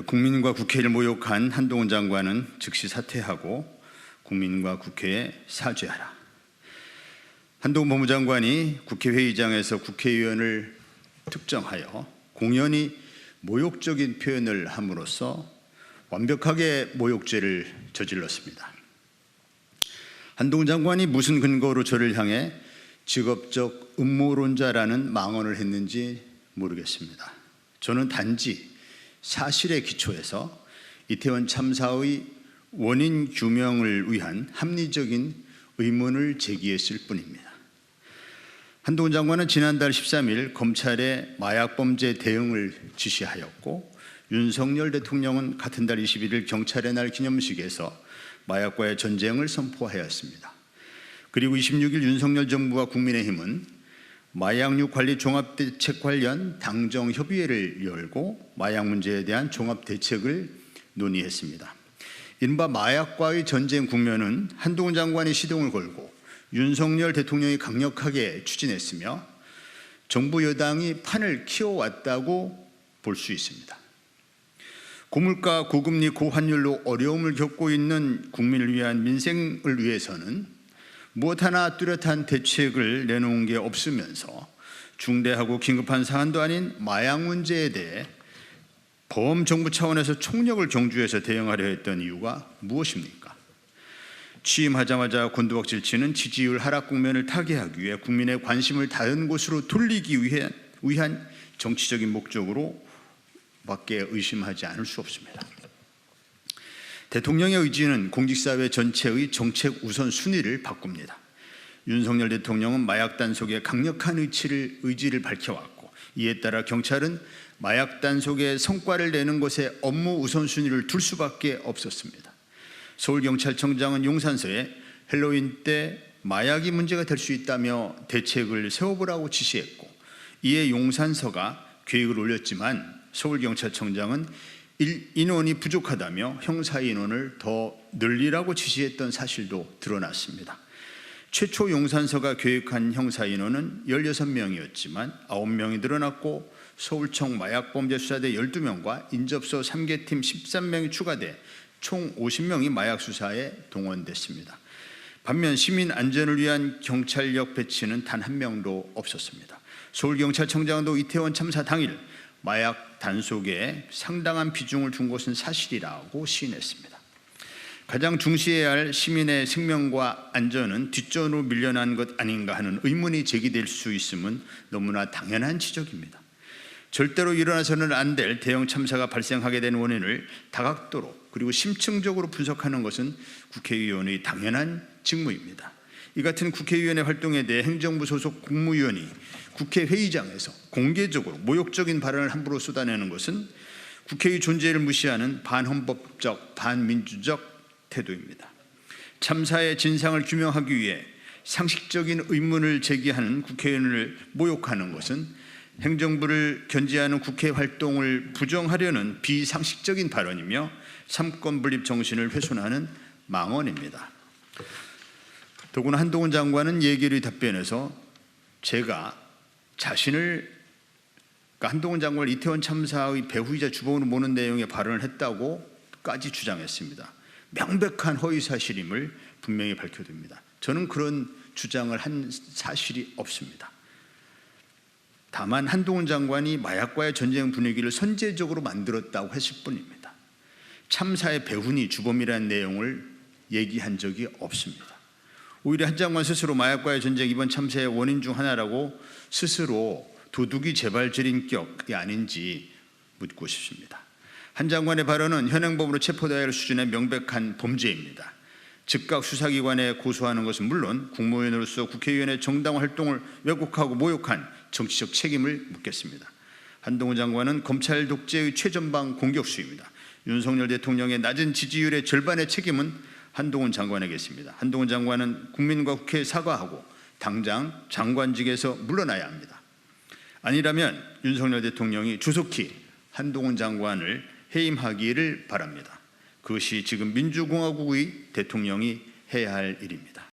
국민과 국회를 모욕한 한동훈 장관은 즉시 사퇴하고 국민과 국회에 사죄하라. 한동훈 법무장관이 국회회의장에서 국회의원을 특정하여 공연히 모욕적인 표현을 함으로써 완벽하게 모욕죄를 저질렀습니다. 한동훈 장관이 무슨 근거로 저를 향해 직업적 음모론자라는 망언을 했는지 모르겠습니다. 저는 단지 사실에 기초해서 이태원 참사의 원인 규명을 위한 합리적인 의문을 제기했을 뿐입니다. 한동훈 장관은 지난달 13일 검찰에 마약범죄 대응을 지시하였고, 윤석열 대통령은 같은 달 21일 경찰의 날 기념식에서 마약과의 전쟁을 선포하였습니다. 그리고 26일 윤석열 정부와 국민의힘은 마약류 관리 종합대책 관련 당정협의회를 열고 마약 문제에 대한 종합대책을 논의했습니다. 이른바 마약과의 전쟁 국면은 한동훈 장관이 시동을 걸고 윤석열 대통령이 강력하게 추진했으며 정부 여당이 판을 키워왔다고 볼 수 있습니다. 고물가, 고금리, 고환율로 어려움을 겪고 있는 국민을 위한 민생을 위해서는 무엇 하나 뚜렷한 대책을 내놓은 게 없으면서 중대하고 긴급한 사안도 아닌 마약 문제에 대해 범정부 차원에서 총력을 경주해서 대응하려 했던 이유가 무엇입니까? 취임하자마자 곤두박질 치는 지지율 하락 국면을 타개하기 위해 국민의 관심을 다른 곳으로 돌리기 위한 정치적인 목적으로 밖에 의심하지 않을 수 없습니다. 대통령의 의지는 공직사회 전체의 정책 우선순위를 바꿉니다. 윤석열 대통령은 마약 단속에 강력한 의지를 밝혀왔고, 이에 따라 경찰은 마약 단속에 성과를 내는 것에 업무 우선순위를 둘 수밖에 없었습니다. 서울경찰청장은 용산서에 헬로윈 때 마약이 문제가 될 수 있다며 대책을 세워보라고 지시했고, 이에 용산서가 계획을 올렸지만 서울경찰청장은 인원이 부족하다며 형사 인원을 더 늘리라고 지시했던 사실도 드러났습니다. 최초 용산서가 계획한 형사 인원은 16명이었지만 9명이 늘어났고, 서울청 마약범죄수사대 12명과 인접소 3개팀 13명이 추가돼 총 50명이 마약 수사에 동원됐습니다. 반면 시민 안전을 위한 경찰력 배치는 단 한 명도 없었습니다. 서울경찰청장도 이태원 참사 당일 마약 단속에 상당한 비중을 둔 것은 사실이라고 시인했습니다. 가장 중시해야 할 시민의 생명과 안전은 뒷전으로 밀려난 것 아닌가 하는 의문이 제기될 수 있음은 너무나 당연한 지적입니다. 절대로 일어나서는 안 될 대형 참사가 발생하게 된 원인을 다각도로 그리고 심층적으로 분석하는 것은 국회의원의 당연한 직무입니다. 이 같은 국회의원의 활동에 대해 행정부 소속 국무위원이 국회 회의장에서 공개적으로 모욕적인 발언을 함부로 쏟아내는 것은 국회의 존재를 무시하는 반헌법적, 반민주적 태도입니다. 참사의 진상을 규명하기 위해 상식적인 의문을 제기하는 국회의원을 모욕하는 것은 행정부를 견제하는 국회 활동을 부정하려는 비상식적인 발언이며 삼권 분립 정신을 훼손하는 망언입니다. 더구나 한동훈 장관은 예결위 답변에서 제가 한동훈 장관을 이태원 참사의 배후이자 주범으로 모는 내용의 발언을 했다고까지 주장했습니다. 명백한 허위사실임을 분명히 밝혀둡니다. 저는 그런 주장을 한 사실이 없습니다. 다만 한동훈 장관이 마약과의 전쟁 분위기를 선제적으로 만들었다고 했을 뿐입니다. 참사의 배후니 주범이라는 내용을 얘기한 적이 없습니다. 오히려 한 장관 스스로 마약과의 전쟁 이번 참사의 원인 중 하나라고 스스로 도둑이 제발저린 격이 아닌지 묻고 싶습니다. 한 장관의 발언은 현행법으로 체포돼야 할 수준의 명백한 범죄입니다. 즉각 수사기관에 고소하는 것은 물론 국무위원으로서 국회의원의 정당 활동을 왜곡하고 모욕한 정치적 책임을 묻겠습니다. 한동훈 장관은 검찰 독재의 최전방 공격수입니다. 윤석열 대통령의 낮은 지지율의 절반의 책임은 한동훈 장관에게 있습니다. 한동훈 장관은 국민과 국회에 사과하고 당장 장관직에서 물러나야 합니다. 아니라면 윤석열 대통령이 조속히 한동훈 장관을 해임하기를 바랍니다. 그것이 지금 민주공화국의 대통령이 해야 할 일입니다.